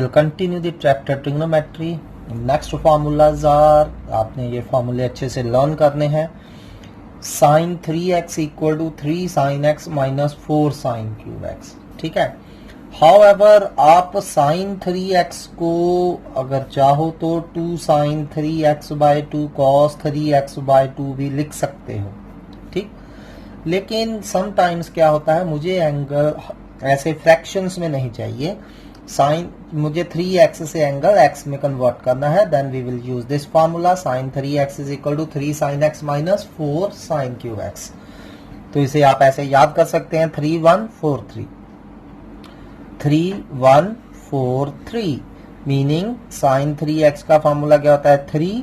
Will continue the tractor trigonometry. Next formulas are, आपने ये फार्मूले अच्छे से लर्न करने हैं। Sine 3x equal to 3 sine x minus 4 sine cube x, ठीक है। हाउएवर आप साइन 3x को अगर चाहो तो 2 sign 3x bye 2 cos 3x bye 2 भी लिख सकते हो, ठीक। लेकिन समटाइम्स क्या होता है, मुझे एंगल ऐसे फ्रैक्शंस में नहीं चाहिए। साइन मुझे 3x से एंगल x में कन्वर्ट करना है, then we will use this formula sine 3x is equal to 3 sine x minus 4 sine cube x। तो इसे आप ऐसे याद कर सकते हैं 3 1 4 3 3 1 4 3, मीनिंग साइन 3x का फार्मूला क्या होता है 3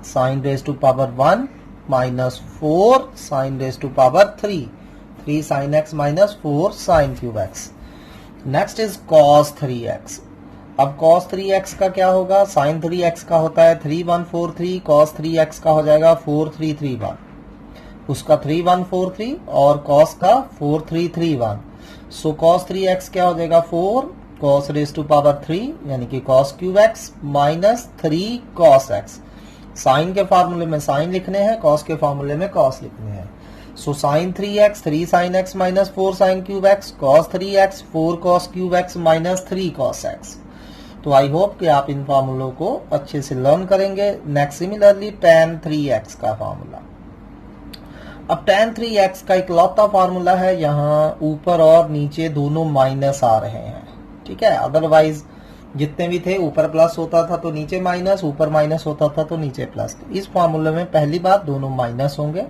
sine raise to power 1 minus 4 sine raise to power 3 sine x minus 4 sine cube x। Next is cos 3x। अब cos 3x का क्या होगा, sin 3x का होता है 3143, cos 3x का हो जाएगा 4331, उसका 3143 और cos का 4331। सो cos 3x क्या हो जाएगा 4 cos रेज टू पावर 3 यानी कि cos cube x minus 3 cos x। Sine के फार्मूले में साइन लिखने हैं, cos के फार्मूले में cos लिखने हैं। So sine 3x 3 sine x minus 4 sine cube x, cos 3x 4 cos cube x minus 3 cos x। तो आई होप कि आप इन फार्मूलों को अच्छे से लर्न करेंगे। नेक्स्ट सिमिलरली tan 3x का फार्मूला। अब tan 3x का इकलौता फार्मूला है, यहाँ ऊपर और नीचे दोनों माइनस आ रहे हैं, ठीक है। अदरवाइज जितने भी थे ऊपर प्लस होता था तो नीचे माइनस, ऊपर माइनस होता था तो नीचे प्लस। इस फार्मूले में पहली बात दोनों माइनस होंगे,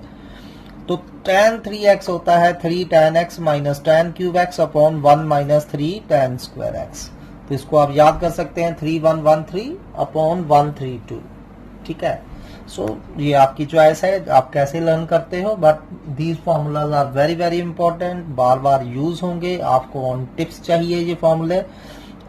तो tan 3x होता है 3 tan x minus tan cube x upon 1 minus 3 tan square x। तो इसको आप याद कर सकते हैं 3113 अपॉन 132, ठीक है। सो ये आपकी चॉइस है, आप कैसे लर्न करते हो, but these formulas are very very important, बार बार यूज होंगे। आपको ऑन टिप्स चाहिए, ये फार्मूले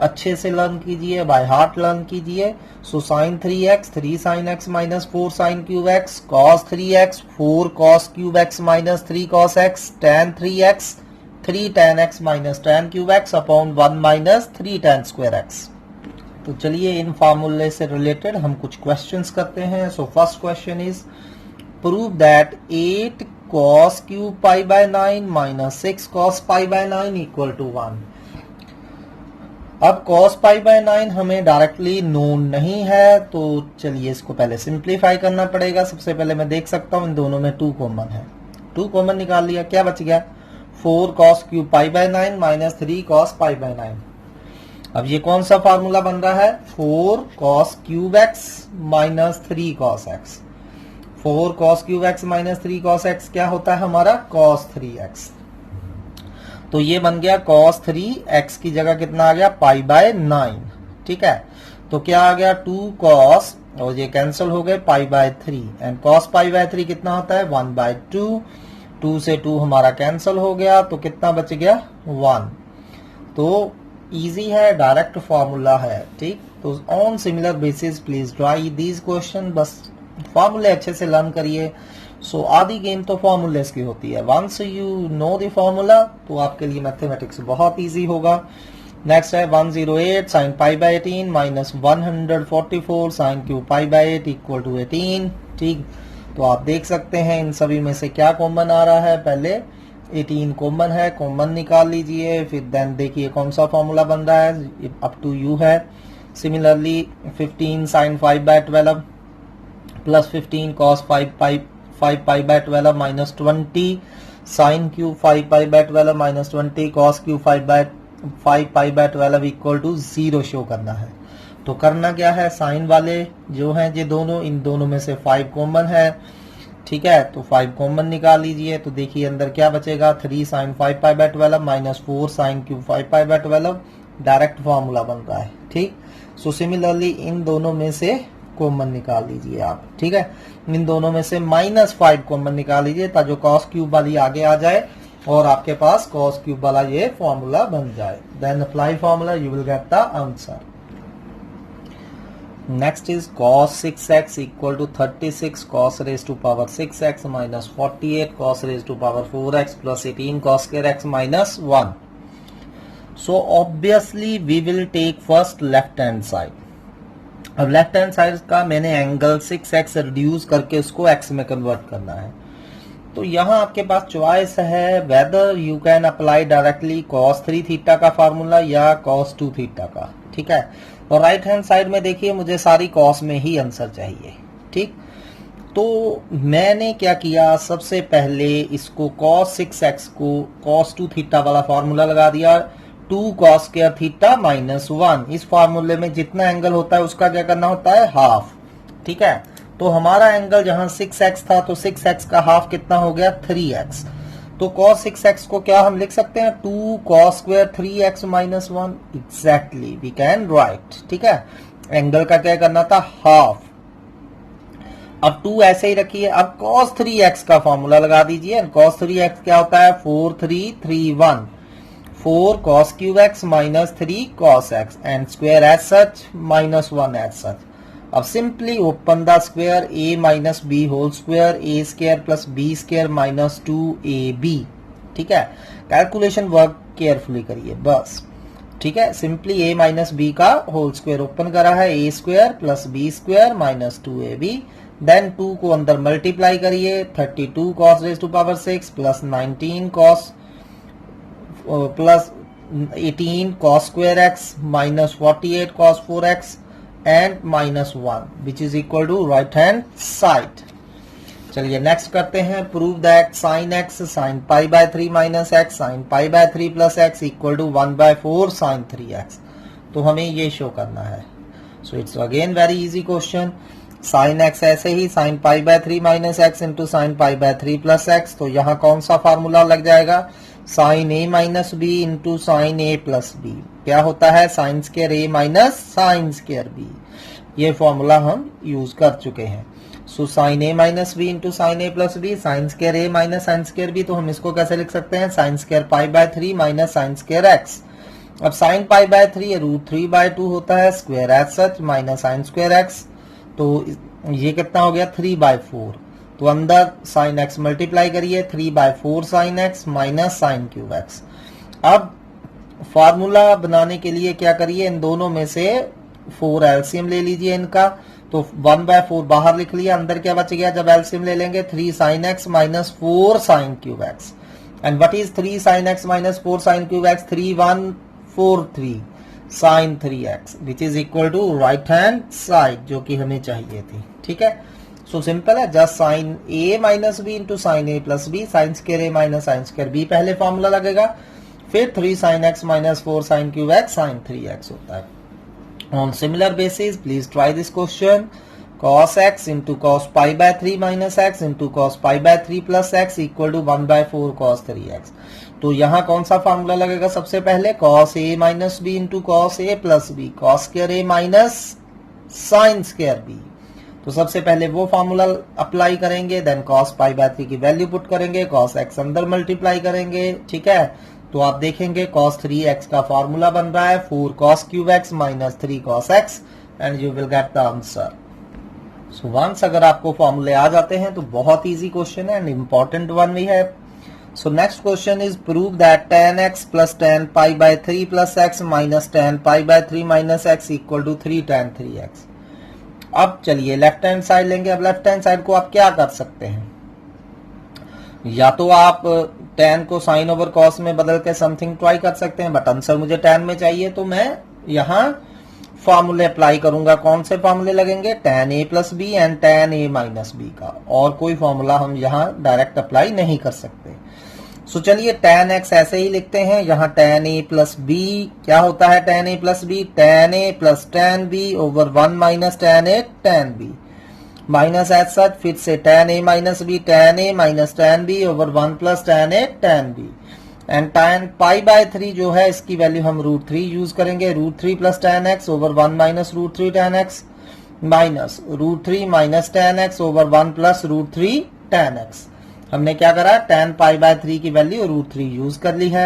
अच्छे से लर्न कीजिए, बाय हार्ट लर्न कीजिए। So sine 3x 3 sine x minus 4 sine cube x, cos 3x 4 cos cube x minus 3 cos x, tan 3x 3 tan x minus tan cube x upon 1 minus 3 tan square x। तो चलिए इन फार्मूले से related हम कुछ questions करते हैं। So first question is prove that 8 cos cube pi by 9 minus 6 cos pi by 9 equal to 1। अब cos pi by 9 हमें डायरेक्टली नोन नहीं है, तो चलिए इसको पहले सिंप्लीफाई करना पड़ेगा। सबसे पहले मैं देख सकता हूं इन दोनों में 2 कॉमन है, 2 कॉमन निकाल लिया, क्या बच गया 4 cos cube pi by 9 minus 3 cos pi by 9। अब ये कौन सा फार्मूला बन रहा है 4 cos cube x minus 3 cos x। 4 cos cube x minus 3 cos x क्या होता है हमारा cos 3x। तो ये बन गया cos 3x की जगह कितना आ गया पाई बाय 9, ठीक है। तो क्या आ गया 2 cos और ये कैंसिल हो गए पाई by 3 and cos pi by 3 कितना होता है 1 बाय 2, 2 से 2 हमारा कैंसिल हो गया, तो कितना बच गया 1। तो इजी है, डायरेक्ट फॉर्मूला है, ठीक। तो on similar basis please try these question, बस फॉर्मूले अच्छे से लर्न करिए। सो आधी गेम तो फॉर्मूलेस की होती है, once you know the formula तो आपके लिए मैथमेटिक्स बहुत इजी होगा। नेक्स्ट है 108 sine pi by 18 minus 144 sine cube pi by 8 equal to 18, ठीक। तो आप देख सकते हैं इन सभी में से क्या कॉमन आ रहा है, पहले 18 कॉमन है, कॉमन निकाल लीजिए, फिर देन देखिए कौन सा फॉर्मूला बन रहा है, अप टू यू है। Similarly 15 sine 5 by 12 plus 15 cos 5 pi by 12 minus 20 sine cube 5 pi by 12 minus 20 cos cube 5 pi by 12 equal to 0 show करना है। तो करना क्या है, साइन वाले जो हैं ये दोनों, इन दोनों में से 5 कॉमन है, ठीक है। तो 5 कॉमन निकाल लीजिए, तो देखिए अंदर क्या बचेगा 3 sine 5 pi by 12 minus 4 sine cube 5 pi by 12, direct formula बन रहा है, ठीक। सो सिमिलरली इन दोनों में से कॉमन निकाल लीजिए आप, ठीक है। इन दोनों में से माइनस 5 कॉमन निकाल लीजिए ताकि cos क्यूब वाली आगे आ जाए और आपके पास cos क्यूब वाला ये फॉर्मूला बन जाए। Then apply formula, you will get the answer. Next is cos 6x equal to 36 cos raise to power 6x minus 48 cos raise to power 4x plus 18 cos square x minus 1। So obviously we will take first left hand side. अब left hand side का मैंने angle 6x reduce करके उसको x में convert करना है. तो यहाँ आपके पास चॉइस है whether you can apply directly cos 3 theta का फार्मूला या cos 2 थीटा का. ठीक है. और राइट हैंड साइड में देखिए मुझे सारी cos में ही आंसर चाहिए. ठीक. तो मैंने क्या किया, सबसे पहले इसको cos 6x को cos 2 थीटा वाला फार्मूला लगा दिया. 2 cos स्क्वायर थीटा माइनस 1. इस फार्मूले में जितना एंगल होता है उसका क्या करना होता है, हाफ. ठीक है. तो हमारा एंगल जहां 6x था तो 6x का हाफ कितना हो गया, 3x. तो cos 6x को क्या हम लिख सकते हैं, 2 cos square 3x minus 1. Exactly we can write. ठीक है. एंगल का क्या करना था, हाफ. अब 2 ऐसे ही रखिए. अब cos 3x का फॉर्मूला लगा दीजिए. cos 3x क्या होता है, 4 3 3 1. 4 cos cube x minus 3 cos x and square as such minus 1 as such. अब simply open the square a minus B whole square, a square plus b square minus 2ab. ठीक है. Calculation work carefully करिए बस. ठीक है. Simply a minus B का whole square open करा है, a square plus b square minus 2ab. Then 2 को अंदर मल्टीप्लाई करिए, 32 cos raise to power 6 plus 19 cos plus 18 cos square x minus 48 cos 4x and minus 1 which is equal to right hand side. चलिए next करते हैं. Prove that sin x sin pi by 3 minus x sin pi by 3 plus x equal to 1/4 sin 3x. तो हमें ये show करना है. So it's again very easy question. sin x ऐसे ही sin pi by 3 minus x into sin pi by 3 plus x. तो यहाँ कौन सा फार्मूला लग जाएगा, sin a minus B into sine A plus B. क्या होता है, sine square a minus sine square b. ये फॉर्मूला हम यूज कर चुके हैं. So sine a minus B into sine A plus B, sine square a minus sine square b. तो हम इसको कैसे लिख सकते हैं, sine square pi by 3 minus sine square x. अब साइन पाई बाय 3 √3/2 होता है, square as such minus sine square x. तो ये कितना हो गया, 3/4. तो अंदर साइन x मल्टीप्लाई करिए, 3/4 sine x minus sine cube x. अब फार्मूला बनाने के लिए क्या करिए, इन दोनों में से 4 एलसीएम ले लीजिए इनका. तो 1/4 बाहर लिख लिया, अंदर क्या बच गया जब एलसीएम ले लेंगे, 3 sine x minus 4 sine cube x. And what is 3 sine x minus 4 sine cube x, 3143 sine 3x which is equal to right hand side, जो कि हमें चाहिए थी. ठीक है. सो सिंपल है, just sine a minus B into sine A plus B, sine square a minus sine square b पहले formula लगेगा, फिर 3 sine x minus 4 sine cube x sine 3x होता है. On similar basis please try this question. cos x into cos pi by 3 minus x into cos pi by 3 plus x equal to 1/4 cos 3x. तो यहाँ कौन सा formula लगेगा, सबसे पहले cos a minus B into cos a plus b, cos square a minus sine square b. तो सबसे पहले वो फॉर्मूला अप्लाई करेंगे, देन cos पाई बाय 3 की वैल्यू पुट करेंगे, cos x अंदर मल्टीप्लाई करेंगे. ठीक है. तो आप देखेंगे cos 3x का फॉर्मूला बन रहा है 4 cos cube x minus 3 cos x and you will get the answer. So once अगर आपको फॉर्मूले आ जाते हैं तो बहुत इजी क्वेश्चन है एंड इंपॉर्टेंट वन भी है. So next question is prove that tan x plus tan pi by 3 plus x minus tan pi by 3 minus x equal to 3 tan 3x. अब चलिए लेफ्ट हैंड साइड लेंगे. अब left hand side को आप क्या कर सकते हैं, या तो आप tan को sin ओवर cos में बदल के समथिंग ट्राई कर सकते हैं, बट आंसर मुझे tan में चाहिए. तो मैं यहाँ फॉर्मूले अप्लाई करूंगा. कौन से फॉर्मूले लगेंगे, tan a plus B and tan a minus B का. और कोई फॉर्मूला हम यहाँ डायरेक्ट अप्लाई नहीं कर सकते. सो चलिए tan x ऐसे ही लिखते हैं. यहाँ tan a प्लस बी क्या होता है, tan a plus B tan a plus tan b over 1 minus tan a tan b minus as such फिर से tan a minus b tan a minus tan b over 1 plus tan a tan b. And tan pi by 3 जो है इसकी value हम √3 use करेंगे, √3 plus tan x over 1 minus √3 tan x minus √3 minus tan x over 1 plus √3 tan x. हमने क्या करा, tan pi by 3 की value √3 use कर ली है.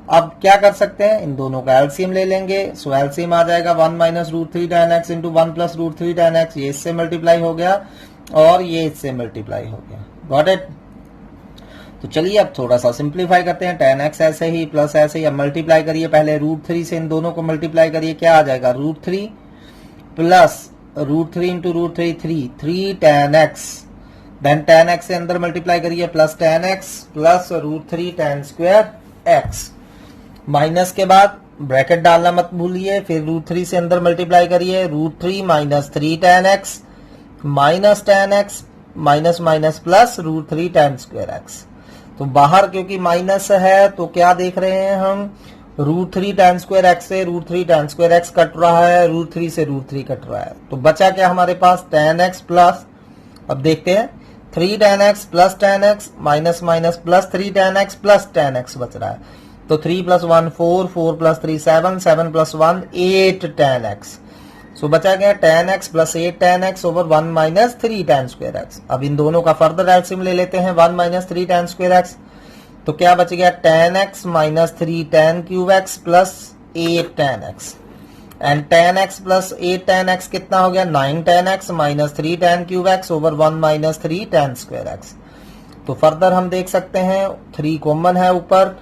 अब क्या कर सकते हैं, इन दोनों का एलसीएम ले लेंगे. सो एलसीएम आ जाएगा 1 minus √3 tan x into 1 plus √3 tan x. ये इससे मल्टीप्लाई हो गया और ये इससे मल्टीप्लाई हो गया. Got it. तो चलिए अब थोड़ा सा सिंप्लीफाई करते हैं। tan x ऐसे ही प्लस ऐसे ही, अब मल्टीप्लाई करिए, पहले √3 से इन दोनों को मल्टीप्लाई करिए, क्या आ जाएगा √3 plus √3 into √3 3 tan x, then tan x से अंदर मल्टीप्लाई करिए plus tan x plus √3 tan square x, minus के बाद ब्रैकेट डालना मत भूलिए, फिर √3 से अंदर मल्टीप्लाई करिए, √3 minus 3 tan x minus tan x minus minus plus √3 tan square x। तो बाहर क्योंकि माइनस है तो क्या देख रहे हैं हम, √3 tan स्क्वायर x से √3 tan स्क्वायर x कट रहा है, √3 से √3 कट रहा है, तो बचा क्या हमारे पास tan x प्लस, अब देखते हैं 3 tan x plus tan x minus minus plus 3 tan x plus tan x बच रहा है, तो 3 + 1 4, 4 + 3 7, 7 + 1 8 tan x। सो बचा गया tan x plus 8 tan x over 1 minus 3 tan square x। अब इन दोनों का फर्दर एलसीएम ले लेते हैं, 1 माइनस 3 tan स्क्वायर x, तो क्या बच गया tan x minus 3 tan cube x plus 8 tan x, and tan x plus 8 tan x कितना हो गया 9 tan x minus 3 tan cube x over 1 minus 3 tan square x। तो फर्दर हम देख सकते हैं 3 कॉमन है ऊपर,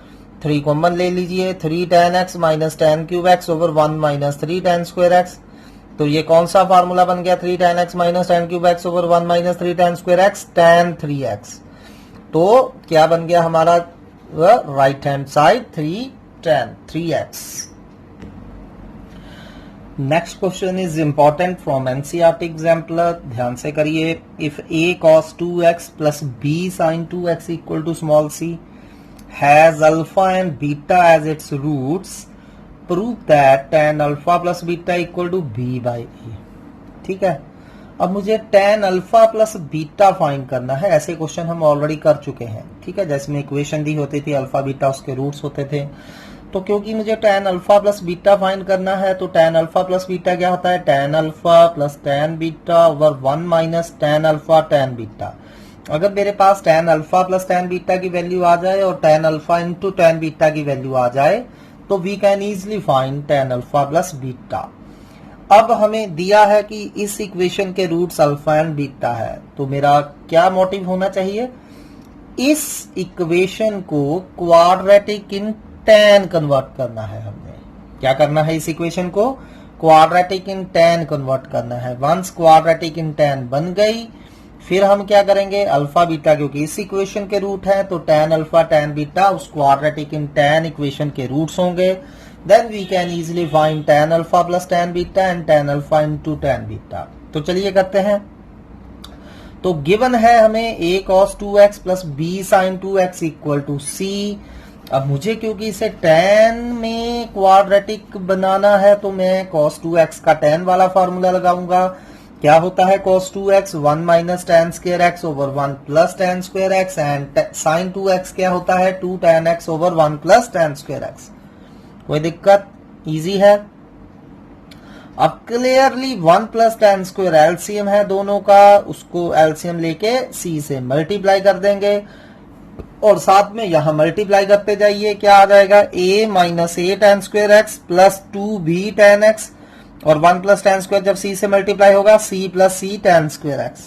3 कॉमन ले लीजिए, 3 tan x minus tan cube x over 1 minus 3 tan square x। तो ये कौन सा फार्मूला बन गया 3 tan x minus tan cube x over 1 minus 3 tan square x, tan 3x। तो क्या बन गया हमारा right hand side 3 tan 3x। Next question is important from NCERT exemplar, ध्यान से करिए। If a cos 2x plus b sin 2x equal to small c has alpha and beta as it's roots, prove that tan alpha plus beta equal to b by a। ठीक है, अब मुझे tan alpha plus beta find करना है। ऐसे question हम already कर चुके हैं, ठीक है, जिसमें इक्वेशन दी होती थी अल्फा बीटा उसके रूट्स होते थे। तो क्योंकि मुझे tan alpha plus beta find करना है, तो tan अल्फा प्लस बीटा क्या होता है tan alpha plus tan beta over 1 minus tan alpha tan beta. अगर मेरे पास tan alpha plus tan beta की वैल्यू आ जाए और tan alpha into tan beta की वैल्यू आ जाए, तो we can easily find tan alpha plus beta. अब हमें दिया है कि इस इक्वेशन के रूट्स अल्फा एंड बीटा है, तो मेरा क्या मोटिव होना चाहिए, इस इक्वेशन को क्वाड्रेटिक इन tan कन्वर्ट करना है। हमने क्या करना है, इस इक्वेशन को क्वाड्रेटिक इन tan कन्वर्ट करना है। वंस क्वाड्रेटिक इन tan बन गई, फिर हम क्या करेंगे, अल्फा बीटा क्योंकि इस इक्वेशन के रूट है, तो tan अल्फा tan बीटा उस क्वाड्रेटिक इन tan इक्वेशन के रूट्स होंगे। Then we can easily find tan alpha plus tan beta and tan alpha into tan beta. तो चलिए करते हैं। तो गिवन है हमें a cos 2x plus b sin 2x equal to c। अब मुझे क्योंकि इसे tan में क्वाड्रेटिक बनाना है, तो मैं cos 2x का tan वाला फार्मूला लगाऊंगा। क्या होता है cos 2x 1 minus tan square x over 1 plus tan square x, and sin 2x क्या होता है 2 tan x over 1 plus tan square x। कोई दिक्कत, इजी है। अब clearly 1 plus tan square LCM है दोनों का, उसको एलसीएम लेके c से मल्टीप्लाई कर देंगे और साथ में यहां मल्टीप्लाई करते जाइए। क्या आ जाएगा a minus a tan square x plus 2b tan x, और 1 प्लस tan स्क्वायर जब c से मल्टीप्लाई होगा c plus c tan square x।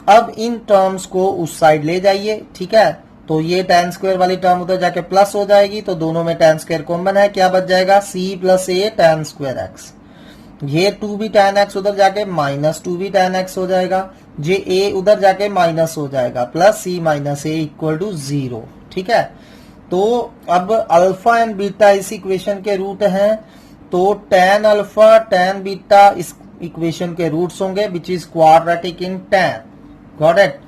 अब इन टर्म्स को उस साइड ले जाइए, ठीक है, तो ये tan स्क्वायर वाली टर्म उधर जाके प्लस हो जाएगी, तो दोनों में tan स्क्वायर कॉमन है, क्या बच जाएगा c plus a tan square x। ये 2b tan x उधर जाके माइनस 2b tan x हो जाएगा, जे a उधर जाके माइनस हो जाएगा, plus c minus a equal to 0। ठीक है, तो अब अल्फा एंड बीटा इस इक्वेशन के रूट हैं, तो tan अल्फा tan बीटा इस इक्वेशन के रूट्स होंगे, which is quadratic in tan। Got it.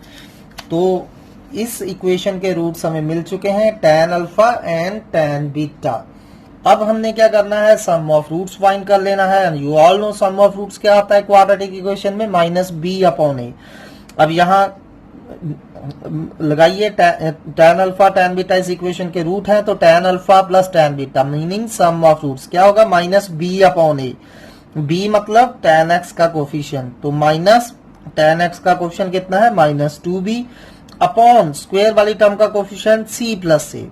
तो इस इक्वेशन के रूट्स हमें मिल चुके हैं, tan alpha and tan beta. अब हमने क्या करना है, सम ऑफ रूट्स फाइंड कर लेना है। You all know sum of roots क्या आता है क्वाड्रेटिक इक्वेशन में, माइनस बी अपॉन ए। अब यहां लगाइए tan अल्फा tan बीटा इस इक्वेशन के रूट है, तो tan alpha plus tan beta meaning sum of roots क्या होगा, minus B upon A. B मतलब tan x का कोफिशिएंट, तो माइनस tan x का कोफिशिएंट कितना है माइनस 2b अपॉन स्क्वायर वाली टर्म का कोफिशिएंट c प्लस a।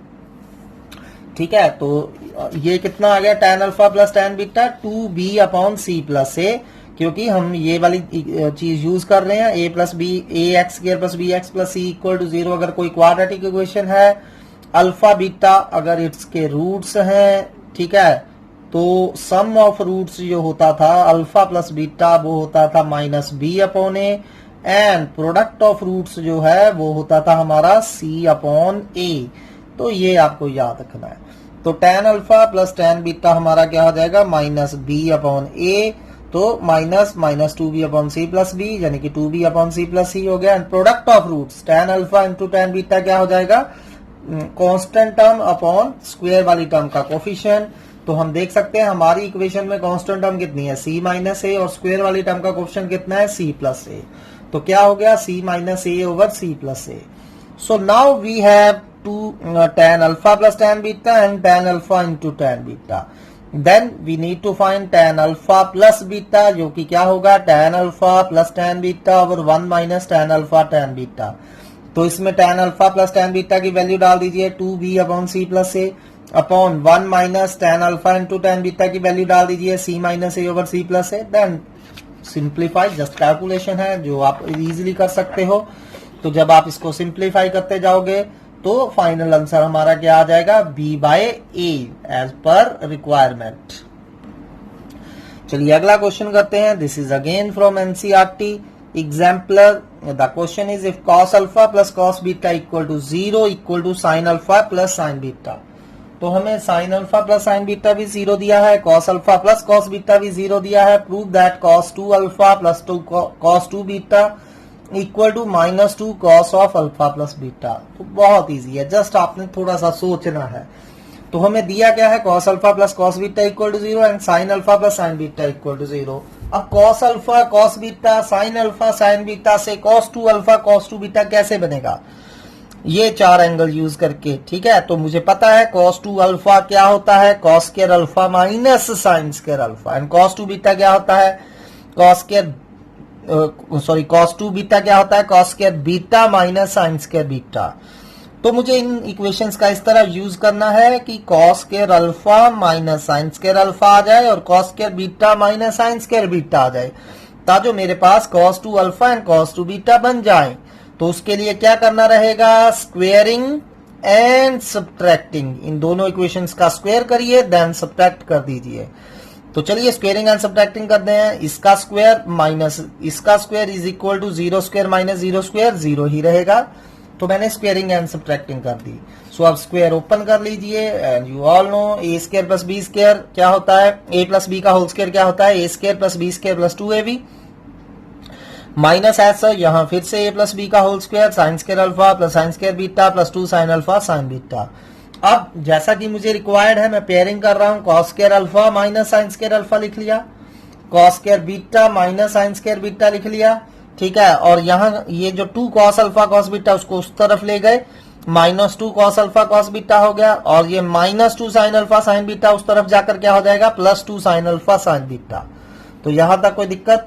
ठीक है, तो ये कितना आ गया tan alpha plus tan beta 2b upon c plus a। क्योंकि हम ये वाली चीज यूज कर रहे हैं, A plus B, A X square plus B X plus C equal to 0। अगर कोई क्वाड्रेटिक इक्वेशन है, अल्फा बीटा अगर इट्स के रूट्स हैं, ठीक है, तो सम ऑफ रूट्स जो होता था अल्फा प्लस बीटा वो होता था minus B upon A, and product of roots जो है वो होता था हमारा सी अपॉन ए। तो ये आपको याद रखना है। तो tan alpha plus tan beta हमारा क्या हो जाएगा, माइनस बी अपॉन ए, तो minus minus 2b upon C plus B, यानी कि 2b upon C plus C हो गया। And product of roots tan alpha into tan beta क्या हो जाएगा, कांस्टेंट टर्म अपॉन स्क्वायर वाली टर्म का कोफिशिएंट। तो हम देख सकते हैं हमारी इक्वेशन में कांस्टेंट टर्म कितनी है, c माइनस ए, और स्क्वायर वाली टर्म का कोफिशिएंट कितना है, c प्लस ए। तो क्या हो गया, c minus A over c plus A. So now we have tan alpha plus tan beta and tan alpha into tan beta. Then we need to find tan alpha plus beta, जो कि क्या होगा, tan alpha plus tan beta over 1 minus tan alpha tan beta। तो इसमें tan alpha plus tan beta की value डाल दीजिए 2b upon c plus a upon 1 minus tan alpha into tan beta की वैल्यू डाल दीजिए c minus a over c plus a। Then simplify, just calculation है जो आप इजीली कर सकते हो। तो जब आप इसको सिंप्लीफाई करते जाओगे तो फाइनल आंसर हमारा क्या आ जाएगा, b by A as per requirement. चलिए अगला क्वेश्चन करते हैं। This is again from NCERT exemplar. The question is if cos alpha plus cos beta equal to 0 equal to sin alpha plus sin beta. तो हमें sin alpha plus sin beta भी 0 दिया है, cos alpha plus cos beta भी 0 दिया है। Prove that cos 2 alpha plus cos 2 beta equal to minus 2 cos of alpha plus beta. तो बहुत इजी है, जस्ट आपने थोड़ा सा सोचना है। तो हमें दिया क्या है, cos alpha plus cos beta equal to 0 and sine alpha plus sine beta equal to 0। अब cos alpha cos beta sine alpha sine beta से कॉस 2 अल्फा कॉस 2 बीटा कैसे बनेगा, ये 4 एंगल यूज करके, ठीक है। तो मुझे पता है कॉस 2 अल्फा क्या होता है, cos square alpha minus sine square alpha, and cos 2 beta क्या होता है, कॉस स्क्वायर cos 2 बीटा क्या होता है, cos square beta minus sine square beta. तो मुझे इन इक्वेशंस का इस तरह यूज करना है कि cos square alpha minus sine square alpha आ जाए और cos square beta minus sine square beta आ जाए, ताकि मेरे पास cos 2 alpha and cos 2 beta बन जाए। तो उसके लिए क्या करना रहेगा, स्क्वेयरिंग एंड सब्ट्रैक्टिंग। इन दोनों इक्वेशंस का स्क्वायर करिए देन सब्ट्रैक्ट कर दीजिए। तो चलिए स्क्वेयरिंग एंड सब्ट्रैक्टिंग करते हैं। इसका स्क्वायर माइनस इसका square is equal to 0 square minus 0 square, 0 ही रहेगा। तो मैंने स्क्वेयरिंग एंड सब्ट्रैक्टिंग कर दी। सो अब स्क्वायर ओपन कर लीजिए and you all know A square plus B square क्या होता है, ए प्लस बी का होल स्क्वायर क्या होता है, A square plus B square plus 2ab minus ऐसा यहाँ फिर से ए प्लस बी का whole square sine square alpha plus sine square beta plus 2 sine alpha sine beta. अब जैसा कि मुझे रिक्वायर्ड है मैं पेयरिंग कर रहा हूं, cos square alpha minus sine square alpha लिख लिया, cos square beta minus sine square beta लिख लिया, ठीक है। और यहाँ ये जो 2 cos अल्फा cos बीटा उसको उस तरफ ले गए, minus 2 cos alpha cos beta हो गया, और ये minus 2 sine alpha sine beta उस तरफ जाकर क्या हो जाएगा, plus 2 sine alpha sine beta. तो यहां तक कोई दिक्कत,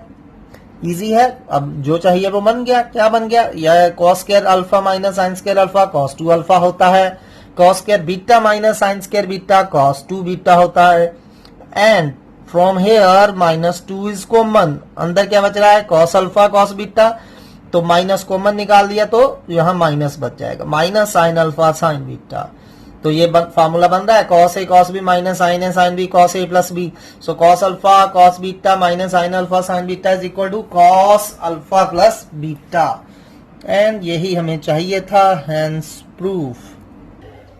इजी है। अब जो चाहिए वो बन गया। क्या बन गया, यह cos square alpha minus sine square alpha cos 2 alpha होता है, cos square beta minus sine square beta cos 2 beta होता है, and from here minus 2 is common. अंदर क्या बच रहा है, cos अल्फा cos बीटा, तो माइनस कॉमन निकाल दिया तो यहां माइनस बच जाएगा, minus sine alpha sine beta. तो ये फॉर्मूला बन रहा है cos a cos b minus sine a sine b cos a plus b। So cos alpha cos beta minus sine alpha sine beta is equal to cos alpha plus beta, and यही हमें चाहिए था, hence proof.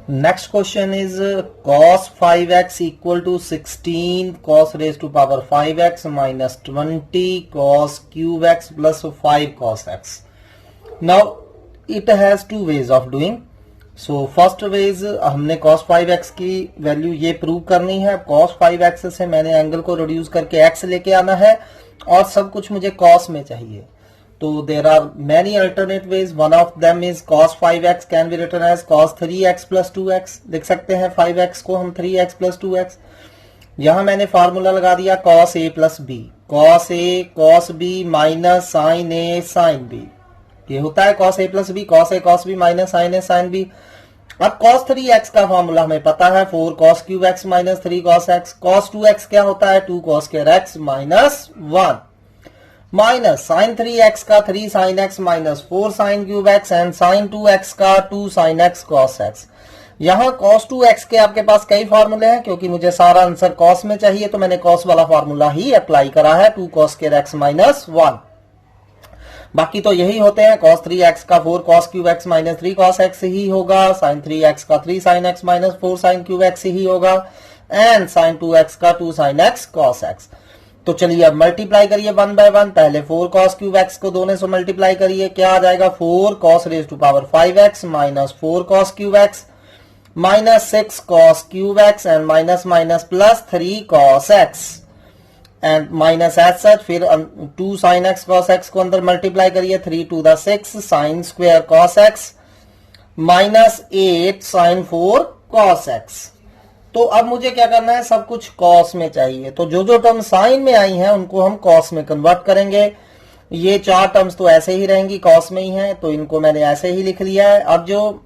Next question is cos 5x equal to 16 cos raise to power 5x minus 20 cos cube x plus 5 cos x। Now it has 2 ways of doing. So first ways हमने cos 5x की value ये prove करनी है। cos 5x से मैंने angle को reduce करके x लेके आना है और सब कुछ मुझे cos में चाहिए। तो there are many alternate ways, one of them is cos 5x can be written as cos 3x plus 2x। देख सकते हैं 5x को हम 3x प्लस 2x। यहां मैंने फार्मूला लगा दिया cos a plus b, cos a cos b minus sine a sine b। ये होता है cos a plus b, cos a cos b minus sine a sine b। अब cos 3x का formula हमें पता है 4 cos cube x minus 3 cos x। cos 2x क्या होता है, 2 cos square x minus 1। Minus sine 3x का 3 sine x minus 4 sine cube x and sine 2x का 2 साइन x cos x। यहां cos 2x के आपके पास कई फॉर्मूले हैं, क्योंकि मुझे सारा आंसर cos में चाहिए तो मैंने cos वाला फॉर्मूला ही अप्लाई करा है, 2 cos square x माइनस 1। बाकी तो यही होते हैं, cos 3x का 4 cos cube x minus 3 cos x ही होगा, sin 3x का 3 sin x minus 4 sin cube x ही होगा, एंड sin 2x का 2 sin x cos x। तो चलिए अब मल्टीप्लाई करिए 1 बाय 1। पहले 4 cos क्यूब x को दोनों से मल्टीप्लाई करिए, क्या आ जाएगा 4 cos raise to power 5x minus 4 cos cube x minus 6 cos cube x and minus minus plus 3 cos x and minus as such. फिर 2 sin x cos x को अंदर मल्टीप्लाई करिए, 3 to the 6 sin square cos x minus 8 sin 4 cos x। तो अब मुझे क्या करना है, सब कुछ cos में चाहिए, तो जो जो टर्म साइन में आई हैं उनको हम cos में कन्वर्ट करेंगे। ये 4 टर्म्स तो ऐसे ही रहेंगी, cos में ही हैं, तो इनको मैंने ऐसे ही लिख लिया है। अब जो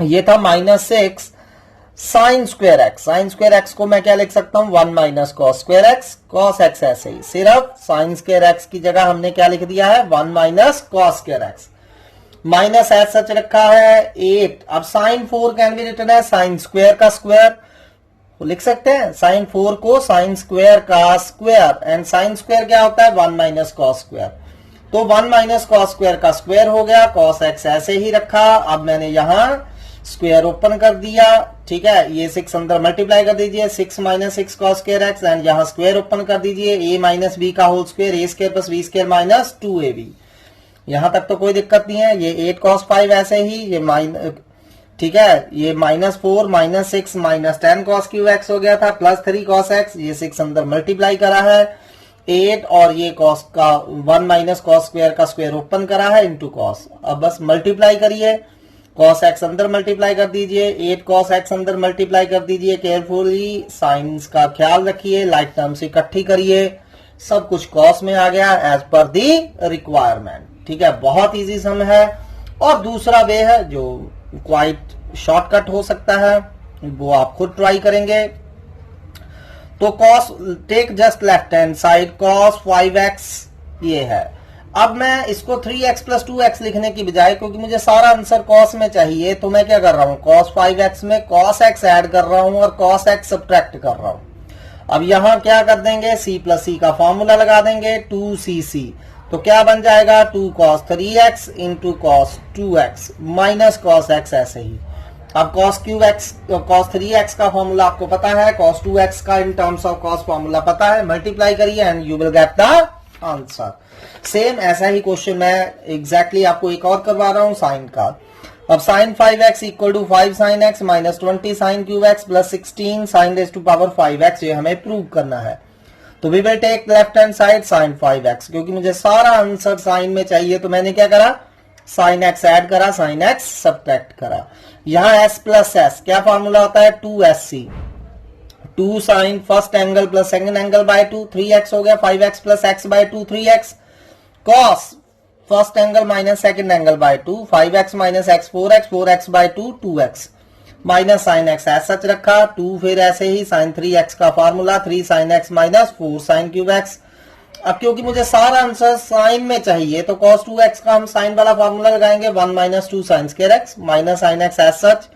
ये था minus 6 sine square x, sine square x को मैं क्या लिख सकता हूं 1 minus cos square x, cos x ऐसे ही, सिर्फ साइन स्क्वायर एक्स की जगह हमने क्या लिख दिया है 1 minus cos square x, minus as such रखा है 8। अब साइन 4 कैन बी रिटन है साइन स्क्वायर का स्क्वायर, लिख सकते हैं साइन 4 को साइन स्क्वायर का स्क्वायर, एंड साइन स्क्वायर क्या होता है 1 माइनस कॉस स्क्वायर, तो 1 माइनस कॉस स्क्वायर का स्क्वायर हो गया, कॉस एक्स ऐसे ही रखा। अब मैंने यहां स्क्वायर ओपन कर दिया, ठीक है, ये 6 अंदर मल्टीप्लाई कर दीजिए, 6 minus 6 cos square X, and यहां स्क्वायर ओपन कर दीजिए, ए माइनस बी का whole square, A square plus B square minus 2ab। यहां तक तो कोई दिक्कत नहीं है। ये 8 cos 5 ऐसे ही, ये ठीक है, ये minus 4 minus 6 minus 10 cos cube x हो गया था, प्लस 3 cos एक्स, ये 6 अंदर मल्टीप्लाई करा है 8, और ये cos का 1 माइनस cos स्क्वायर का स्क्वायर ओपन करा है इंटू cos। अब बस मल्टीप्लाई करिए, cos x अंदर मल्टीप्लाई कर दीजिए, 8 cos x अंदर मल्टीप्लाई कर दीजिए, केयरफुली साइंस का ख्याल रखिए, लाइक टर्म्स इकट्ठी करिए, सब कुछ cos में आ गया एज पर दी रिक्वायरमेंट। ठीक है, बहुत इजी सम है। और दूसरा वे है जो क्वाइट शॉर्टकट हो सकता है, वो आप खुद ट्राई करेंगे। तो cos take just left hand side, cos 5x ये है। अब मैं इसको 3x प्लस 2x लिखने की बजाय, क्योंकि मुझे सारा आंसर cos में चाहिए, तो मैं क्या कर रहा हूं cos 5x में cos x ऐड कर रहा हूं और cos x सब्ट्रैक्ट कर रहा हूं। अब यहां क्या कर देंगे, c प्लस c का फॉर्मूला लगा देंगे, 2cc, तो क्या बन जाएगा 2 cos 3x into cos 2x minus cos x ऐसे ही। अब cos cube x, cos 3x का फॉर्मूला आपको पता है, cos 2x का in terms of cos formula पता है, मल्टीप्लाई करिए and you will get the answer. Same ऐसा ही क्वेश्चन मैं एग्जैक्टली आपको एक और करवा रहा हूं साइन का। अब sine 5x equal to 5 sine x minus 20 sine cube x plus 16 sine raise to power 5x, ये हमें प्रूव करना है। तो we will take left hand side sine 5x, क्योंकि मुझे सारा आंसर साइन में चाहिए, तो मैंने क्या करा साइन x ऐड करा, साइन x सब्ट्रैक्ट करा। यहां s प्लस s क्या फॉर्मूला होता है 2sc, 2 sine first angle plus second angle by 2, 3x हो गया, 5x plus x by 2 3x, cos first angle minus second angle by 2, 5x minus x 4x, 4x by 2 2x, minus sine x ऐसा सच रखा, 2 फिर ऐसे ही sine 3x का formula, 3 sine x minus 4 sine cube x। अब क्योंकि मुझे सारा answer sine में चाहिए, तो cos 2x का हम साइन वाला फॉर्मूला लगाएंगे, 1 minus 2 sine square x minus sine x as such,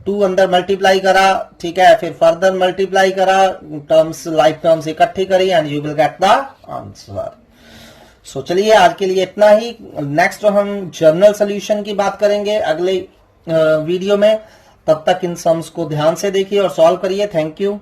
2 अंदर मल्टीप्लाई करा, ठीक है, फिर फर्दर मल्टीप्लाई करा, टर्म्स लाइक टर्म्स इकट्ठी करी and you will get the answer. So चलिए आज के लिए इतना ही। नेक्स्ट हम जर्नल सॉल्यूशन की बात करेंगे अगले वीडियो में। तब तक इन सम्स को ध्यान से देखिए और सॉल्व करिए। Thank you.